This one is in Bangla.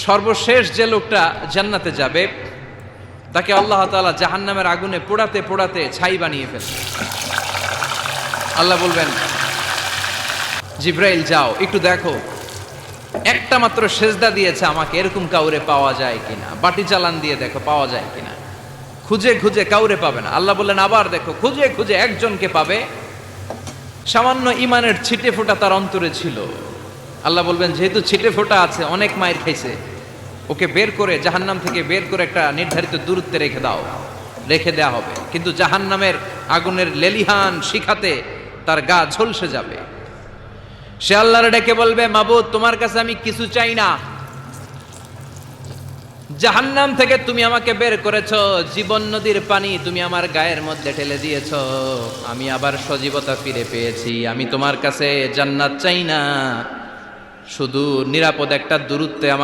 সর্বশেষ যে লোকটা জান্নাতে যাবে তাকে আল্লাহ তাআলা জাহান্নামের আগুনে পোড়াতে পোড়াতে ছাই বানিয়ে ফেলবে। আল্লাহ বলবেন, জিব্রাইল যাও একটু দেখো, একটা মাত্র সেজদা দিয়েছে আমাকে, এরকম কাউরে পাওয়া যায় কিনা। বাটি চালান দিয়ে দেখো পাওয়া যায় কিনা। খুঁজে খুঁজে কাউরে পাবে না। আল্লাহ বললেন আবার দেখো, খুঁজে খুঁজে একজনকে পাবে, সামান্য ইমানের ছিটে ফোঁটা তার অন্তরে ছিল। আল্লাহ বলবেন যেহেতু ছিটে ফোঁটা আছে, অনেক মায়ের খাইছে, ওকে বের করে জাহান্নাম থেকে বের করে একটা নির্ধারিত দূরত্বে রেখে দাও। রেখে দেয়া হবে, কিন্তু জাহান্নামের আগুনের লেলিহান শিখাতে তার গা ঝলসে যাবে। সে আল্লাহর ডেকে বলবে, মাবুদ তোমার কাছে আমি কিছু চাই না, জাহান্নাম থেকে তুমি আমাকে বের করেছো, জীবন নদীর পানি তুমি আমার গায়ের মধ্যে ঢেলে দিয়েছো, আমি আবার সজীবতা ফিরে পেয়েছি। আমি তোমার কাছে জান্নাত চাই না, শুধু নিরাপদ একটা দূরত্বে আমাকে